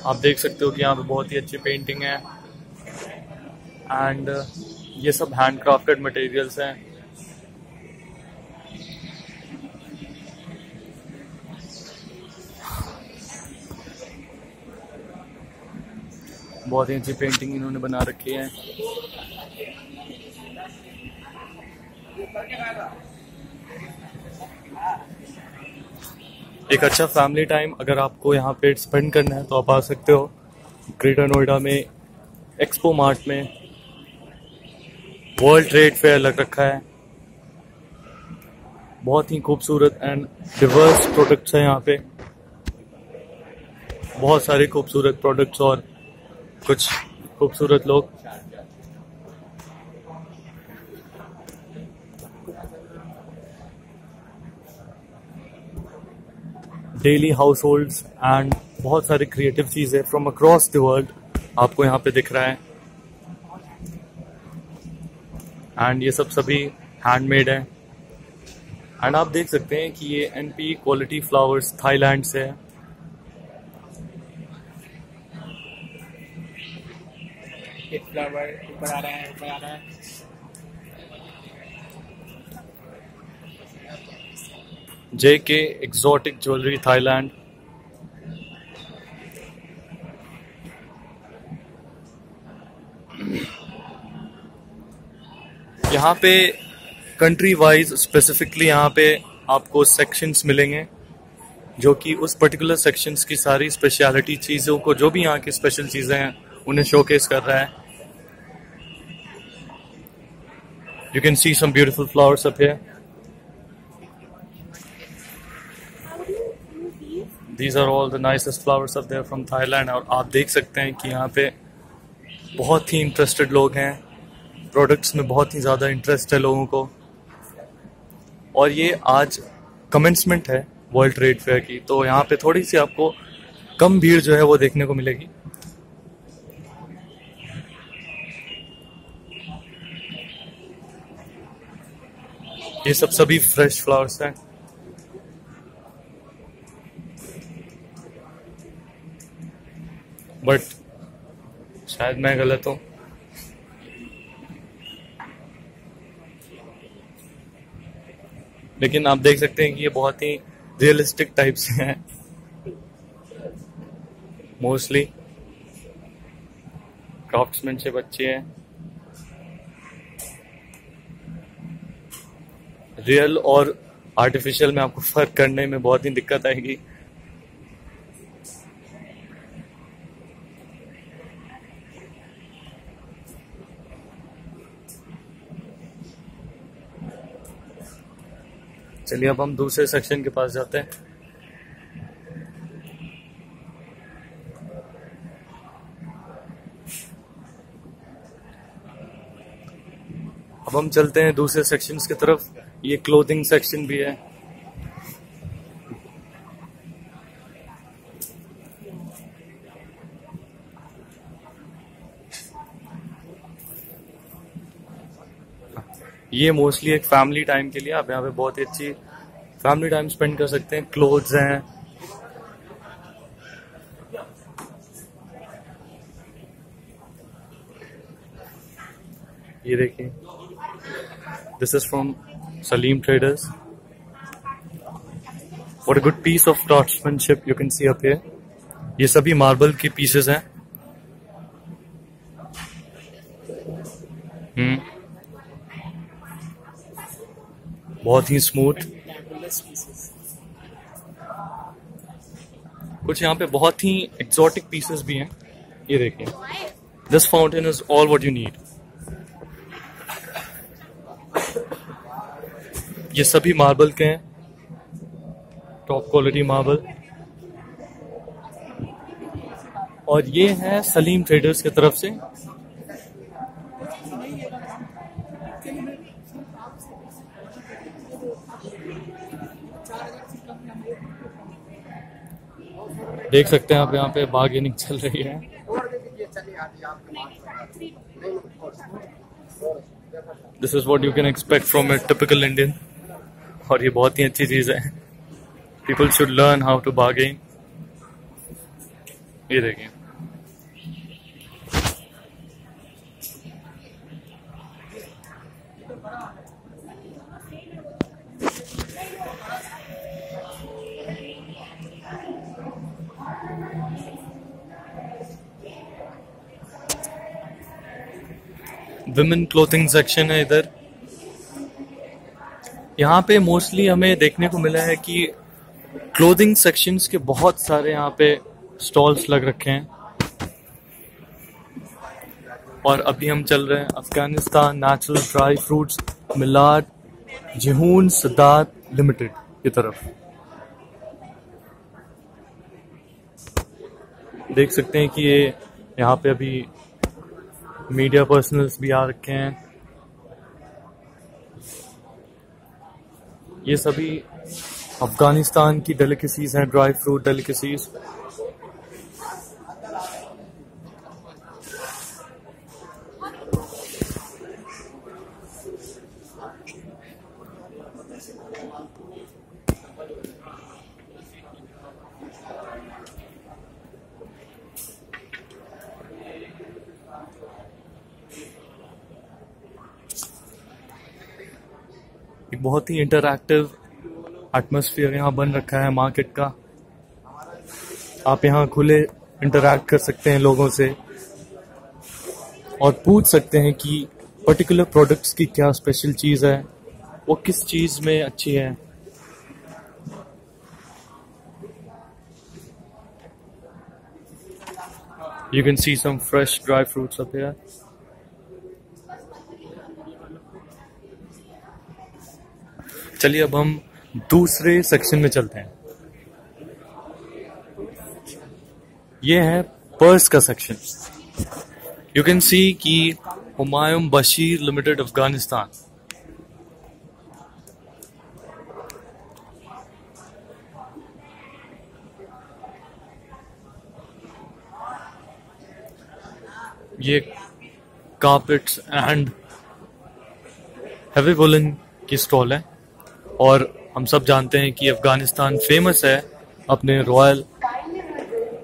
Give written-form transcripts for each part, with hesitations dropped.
आप देख सकते हो कि यहाँ पे बहुत ही अच्छी पेंटिंग है एंड ये सब हैंड क्राफ्टेड मटेरियल्स हैं। बहुत ही अच्छी पेंटिंग इन्होंने बना रखी है। एक अच्छा फैमिली टाइम अगर आपको यहाँ पे स्पेंड करना है तो आप आ सकते हो ग्रेटर नोएडा में एक्सपो मार्ट में। वर्ल्ड ट्रेड फेयर लग रखा है। बहुत ही खूबसूरत एंड डिवर्स प्रोडक्ट्स हैं यहाँ पे। बहुत सारे खूबसूरत प्रोडक्ट्स और कुछ खूबसूरत लोग। डेली हाउस होल्ड्स एंड बहुत सारी क्रिएटिव चीजें फ्रॉम अक्रॉस द वर्ल्ड आपको यहाँ पे दिख रहा है। एंड ये सब सभी हैंडमेड है। एंड आप देख सकते हैं कि ये एनपी क्वालिटी फ्लावर्स थाईलैंड से है। एक फ्लावर ऊपर आ रहा है, ऊपर आ रहा है। JK exotic jewellery Thailand. यहाँ पे कंट्री वाइज स्पेसिफिकली यहाँ पे आपको सेक्शंस मिलेंगे जो कि उस पर्टिकुलर सेक्शंस की सारी स्पेशलिटी चीज़ों को, जो भी यहाँ की स्पेशल चीज़ें हैं, उन्हें शोकेस कर रहा है। You can see some beautiful flowers up here. These are all the nicest flowers up there from Thailand. और आप देख सकते हैं कि यहाँ पे बहुत ही इंटरेस्टेड लोग हैं। प्रोडक्ट्स में बहुत ही ज़्यादा इंटरेस्ट है लोगों को। और ये आज कमेंसमेंट है वर्ल्ड ट्रेड फेयर की, तो यहाँ पे थोड़ी सी आपको कम भीड़ जो है वो देखने को मिलेगी। ये सब सभी फ्रेश फ्लावर्स हैं। बट शायद मैं गलत हूं। लेकिन आप देख सकते हैं कि ये बहुत ही रियलिस्टिक टाइप से हैं मोस्टली। क्राफ्ट्समैनशिप अच्छी है। रियल और आर्टिफिशियल में आपको फर्क करने में बहुत ही दिक्कत आएगी। चलिए अब हम दूसरे सेक्शन के पास जाते हैं। अब हम चलते हैं दूसरे सेक्शंस की तरफ। ये क्लोथिंग सेक्शन भी है। ये मोस्टली एक फैमिली टाइम के लिए आप यहाँ पे बहुत ही अच्छी फैमिली टाइम स्पेंड कर सकते हैं। क्लोथ्स हैं, ये देखिए, this is from Saleem traders. What a good piece of craftsmanship you can see up here. ये सभी मार्बल के पीसेस हैं। बहुत ही स्मूथ। कुछ यहाँ पे बहुत ही एक्सोटिक पीसेस भी हैं। ये देखिए, this fountain is all what you need. ये सभी मार्बल के हैं, टॉप क्वालिटी मार्बल। और ये है सलीम ट्रेडर्स की तरफ से। देख सकते हैं आप यहाँ पे बार्गेनिंग चल रही है। This is what you can expect from a typical Indian, और ये बहुत ही अच्छी चीज है। People should learn how to bargain. ये देखिए, विमेन क्लोथिंग सेक्शन है इधर। यहाँ पे मोस्टली हमें देखने को मिला है कि क्लोथिंग सेक्शंस के बहुत सारे यहाँ पे स्टॉल्स लग रखे हैं। और अभी हम चल रहे हैं अफगानिस्तान नेचुरल ड्राई फ्रूट्स मिलाद जहून सदात लिमिटेड की तरफ। देख सकते हैं कि ये यहाँ पे अभी मीडिया पर्सनल्स भी आ रखे हैं। ये सभी अफगानिस्तान की डेलिकेसीज हैं, ड्राई फ्रूट डेलिकेसीज। एक बहुत ही इंटरैक्टिव एटमॉस्फेयर यहाँ बन रखा है मार्केट का। आप यहाँ खुले इंटरैक्ट कर सकते हैं लोगों से और पूछ सकते हैं कि पर्टिकुलर प्रोडक्ट्स की क्या स्पेशल चीज़ है, वो किस चीज़ में अच्छी है। You can see some fresh dry fruits up here. चलिए अब हम दूसरे सेक्शन में चलते हैं। ये है पर्स का सेक्शन। यू कैन सी कि हुमायूं बशीर लिमिटेड अफगानिस्तान। ये कारपेट्स एंड हेवी वुलन की स्टॉल है और हम सब जानते हैं कि अफगानिस्तान फेमस है अपने royal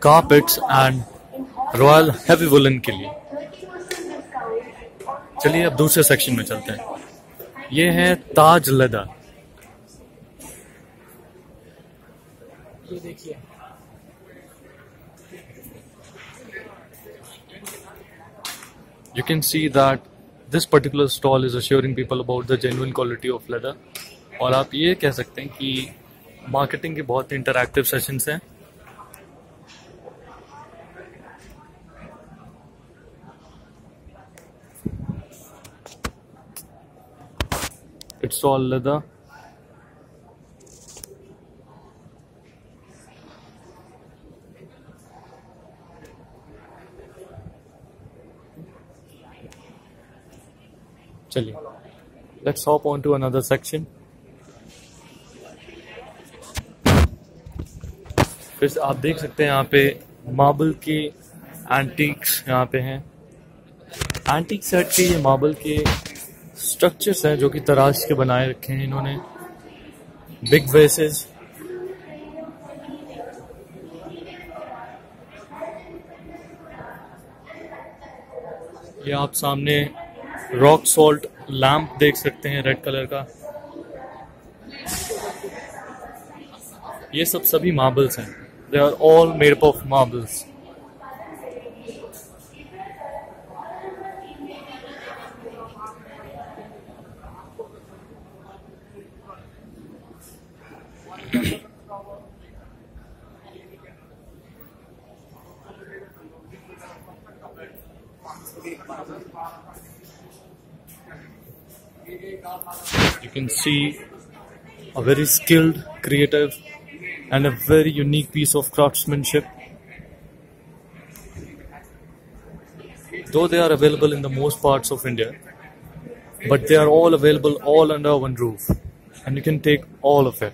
carpets and royal heavy woollen के लिए। चलिए अब दूसरे सेक्शन में चलते हैं। ये है ताज लेदर। ये देखिए, You can see that this particular stall is assuring people about the genuine quality of leather। और आप ये कह सकते हैं कि मार्केटिंग के बहुत इंटरैक्टिव सेशंस हैं। It's all leather। चलिए, let's hop on to another section। फिर आप देख सकते हैं यहाँ पे मार्बल के एंटीक्स यहाँ पे हैं। एंटीक सेट के ये मार्बल के स्ट्रक्चर्स हैं जो कि तराश के बनाए रखे हैं इन्होंने। बिग वेसेस, ये आप सामने रॉक सॉल्ट लैंप देख सकते हैं रेड कलर का। ये सब सभी मार्बल्स हैं। They are all made up of marbles. You can see a very skilled, creative and a very unique piece of craftsmanship. Though they are available in the most parts of India, but they are all available all under one roof and you can take all of it.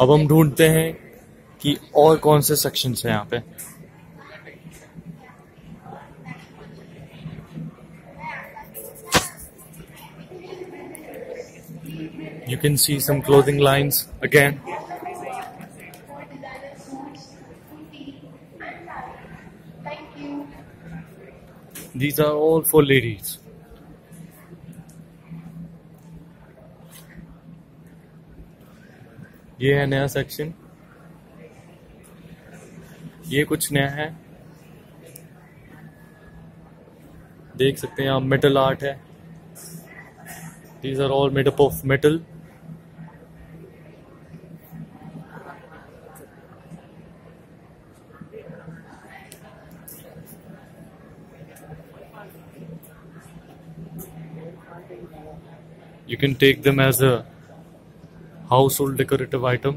अब हम ढूंढते हैं कि और कौन से sections हैं यहाँ पे। You can see some clothing lines again. These are all for ladies. ये है नया सेक्शन, ये कुछ नया है, देख सकते हैं आप, मेटल आर्ट है। These are all made up of metal. You can take them as a household decorative item.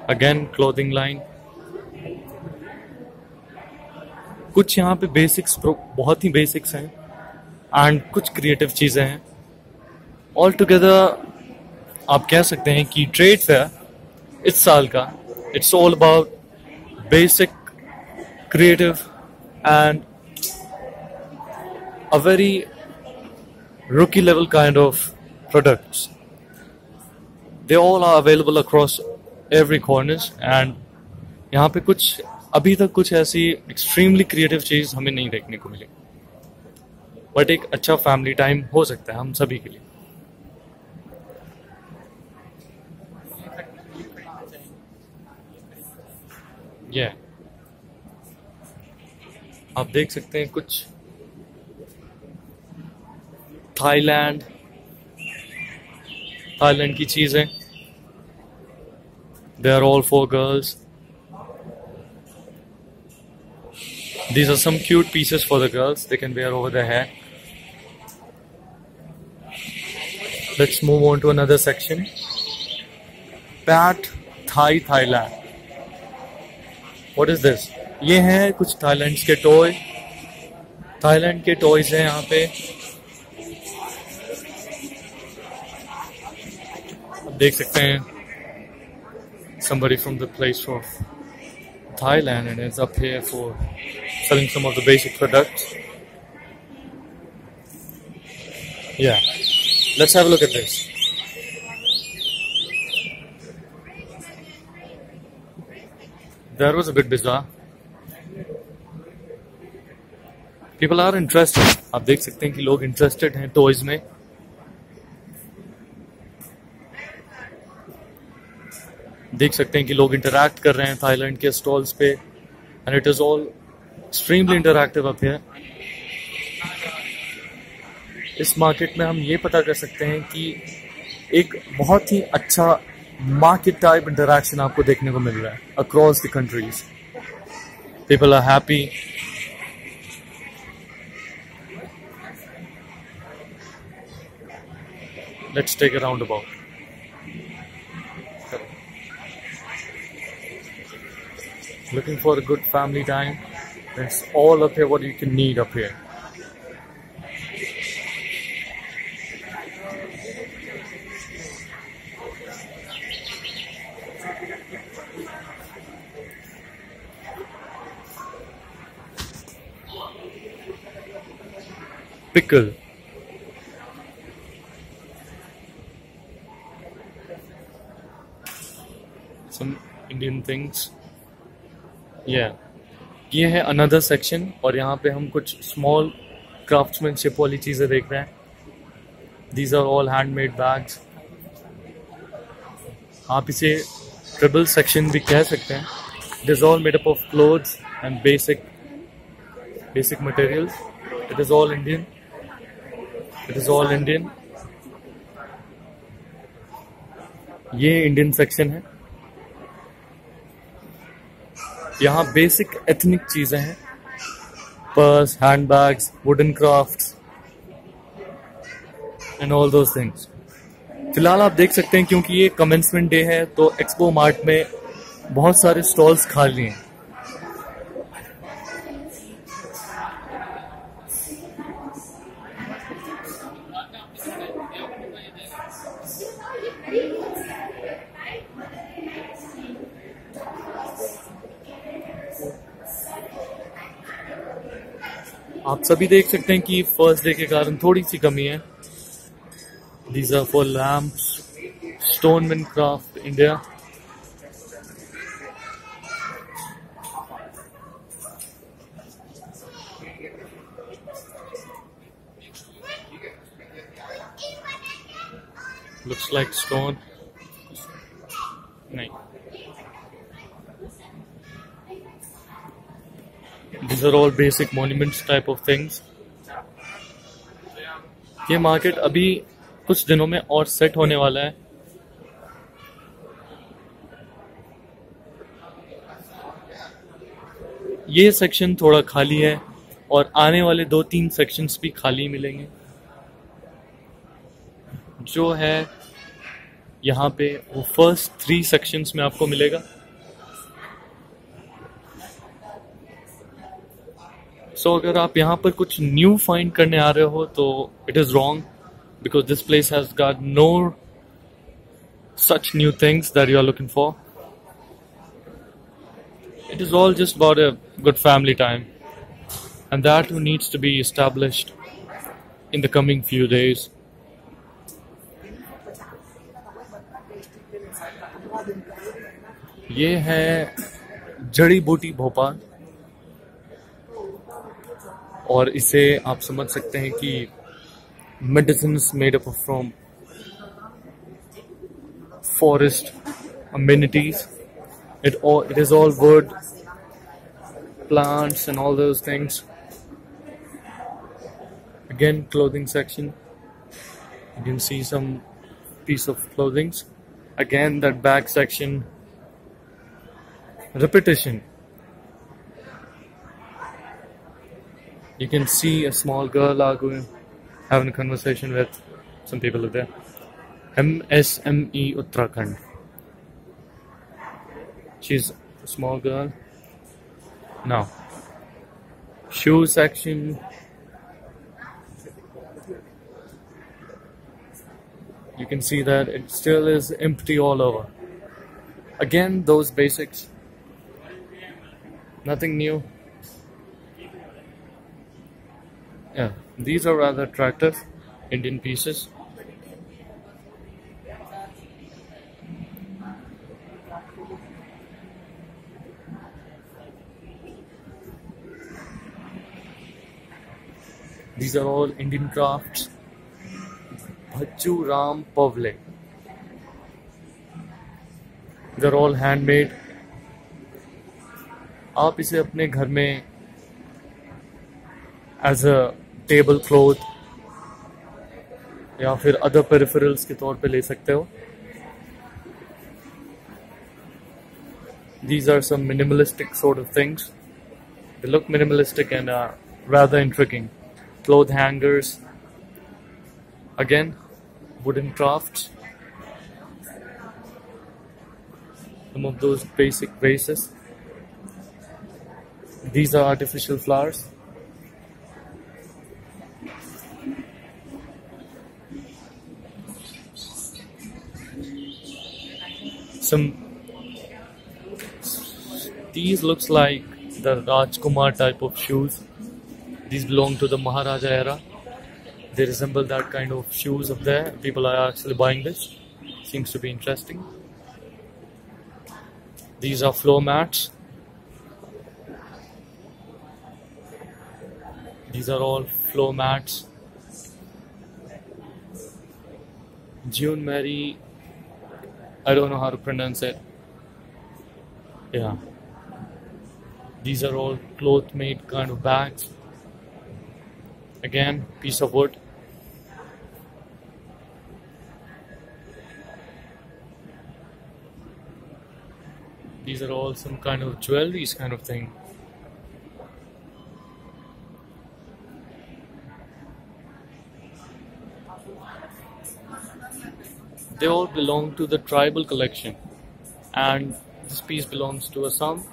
Again, clothing line. कुछ यहाँ पे बेसिक्स बहुत ही बेसिक्स हैं एंड कुछ क्रिएटिव चीजें हैं। ऑल टुगेदर आप कह सकते हैं कि ट्रेड फेयर इस साल का it's all about basic, creative and a very rookie level kind of products. They all are available across every corners and यहाँ पे कुछ अभी तक कुछ ऐसी extremely creative चीज हमें नहीं देखने को मिली, बट एक अच्छा फैमिली टाइम हो सकता है हम सभी के लिए। Yeah. आप देख सकते हैं कुछ थाईलैंड की चीजें। They are all for girls. These are some cute pieces for the girls. They can wear over their hair. Let's move on to another section. Pat Thailand. What is this? ये हैं कुछ Thailand के toy. Thailand के toys हैं यहाँ पे, आप देख सकते हैं। Somebody from the place of Thailand and is up here for selling some of the basic products. Yeah, let's have a look at this. That was a bit bizarre. People are interested. आप देख सकते हैं कि लोग interested हैं toys में। देख सकते हैं कि लोग इंटरैक्ट कर रहे हैं थाईलैंड के स्टॉल्स पे and it is all extremely interactive up here. इस मार्केट में हम ये पता कर सकते हैं कि एक बहुत ही अच्छा मार्केट टाइप इंटरैक्शन आपको देखने को मिल रहा है across the countries. People are happy. Let's take a roundabout. Looking for a good family time? That's all up here what you can need up here. Pickle. Some Indian things. Yeah. ये है another section और यहाँ पे हम कुछ small craftsmanship वाली चीजें देख रहे हैं। These are all handmade bags. आप इसे ट्रिबल सेक्शन भी कह सकते हैं। It is all made up of clothes and basic materials. It is all Indian. It is all Indian. ये इंडियन सेक्शन है। यहाँ बेसिक एथनिक चीजें हैं, purse, handbags, wooden crafts and all those things. फिलहाल आप देख सकते हैं क्योंकि ये कमेंसमेंट डे है तो एक्सपो मार्ट में बहुत सारे स्टॉल्स खाली हैं। आप सभी देख सकते हैं कि फर्स्ट डे के कारण थोड़ी सी कमी है. These are for lamps, Stoneman Craft India. Looks like stone. No. These are all basic monuments type of things. ये मार्केट अभी कुछ दिनों में और सेट होने वाला है. ये सेक्शन थोड़ा खाली है और आने वाले 2-3 सेक्शंस भी खाली मिलेंगे. जो है यहाँ पे वो फर्स्ट 3 सेक्शंस में आपको मिलेगा. सो अगर आप यहाँ पर कुछ न्यू फाइंड करने आ रहे हो तो it is wrong, because this place has got no such new things that you are looking for. It is all just about a good family time, and that too needs to be established in the coming few days. ये है जड़ी बूटी भोपाल, और इसे आप समझ सकते हैं कि medicines made up from forest amenities. It is all wood, plants and all those things. Again, clothing section. You can see some piece of clothing. Again, that back section. Repetition. You can see a small girl arguing, having a conversation with some people there. MSME Uttarakhand. She's a small girl. Now, shoe section. You can see that it still is empty all over. Again, those basics. Nothing new. Yeah, these are rather attractive Indian pieces. These are all Indian crafts. Bhaju Ram Pavle. They're all handmade. आप इसे अपने घर में as a table cloth या फिर other peripherals के तौर पे ले सकते हो. These are some minimalistic sort of things. They look minimalistic and rather intriguing. Cloth hangers. Again, wooden crafts. Some of those basic vases. These are artificial flowers. These looks like the Rajkumar type of shoes. These belong to the Maharaja era. They resemble that kind of shoes up there. People are actually buying this. Seems to be interesting. These are floor mats. These are all floor mats. June Mary, I don't know how to pronounce it. Yeah. These are all cloth made kind of bags. Again, piece of wood. These are all some kind of jewelries kind of thing. They all belong to the tribal collection, and this piece belongs to Assam.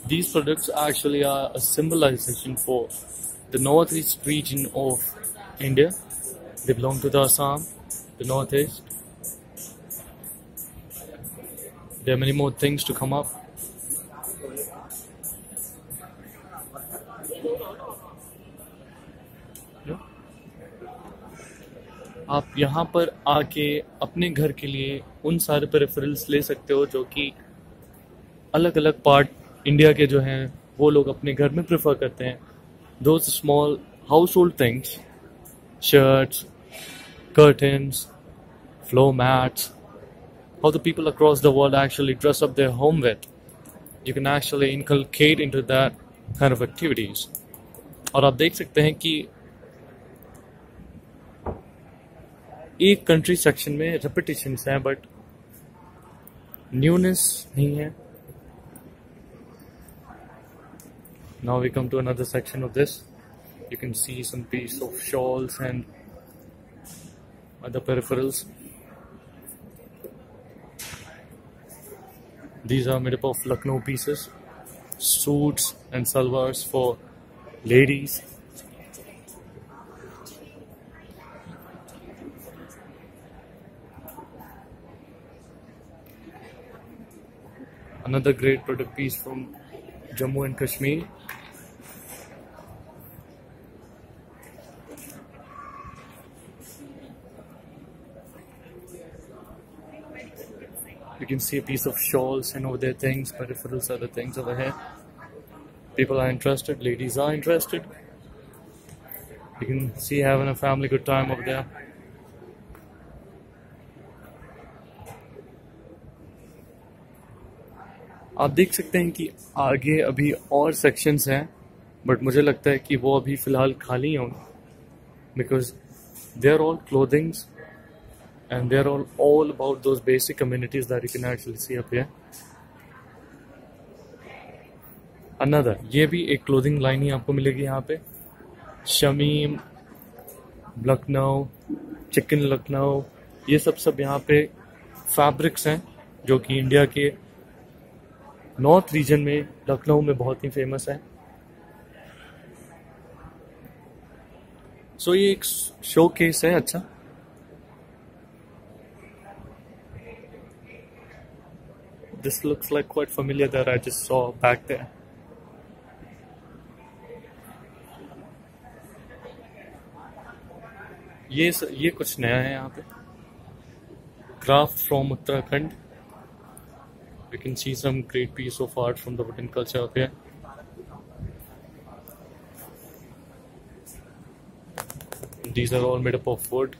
These products actually are a symbolization for the northeast region of India. They belong to the Assam, the northeast. There are many more things to come up. आप यहाँ पर आके अपने घर के लिए उन सारे पेरिफेरल्स ले सकते हो जो कि अलग अलग पार्ट इंडिया के जो हैं वो लोग अपने घर में प्रेफर करते हैं. Those small household things, shirts, curtains, floor mats, how the people across the world actually dress up their home with. You can actually inculcate into that kind of activities. और आप देख सकते हैं कि एक कंट्री सेक्शन में repetitions हैं but newness नहीं है. Now we come to another section of this. You can see some piece of shawls and other peripherals. These are made up of Lucknow pieces, suits and salwars for ladies. Another great product piece from Jammu and Kashmir. You can see a piece of shawls and over there things, peripherals, other things over here. People are interested, ladies are interested. You can see having a family good time over there. आप देख सकते हैं कि आगे अभी और sections हैं but मुझे लगता है कि वो अभी फ़िलहाल खाली होंगे because they are all clothings and they're all about those basic amenities that you can actually see up here. Another, ये भी एक क्लोथिंग लाइन ही आपको मिलेगी यहाँ पे. शमीम, लखनऊ, चिकन लखनऊ, ये सब यहाँ पे फैब्रिक्स हैं जो कि इंडिया के नॉर्थ रीजन में लखनऊ में बहुत ही फेमस है. सो ये एक शो केस है. अच्छा, this looks like quite familiar that I just saw back there. ये कुछ नया है यहाँ पे. Craft from Uttarakhand. You can see some great piece of art from the wooden culture up here. These are all made up of wood.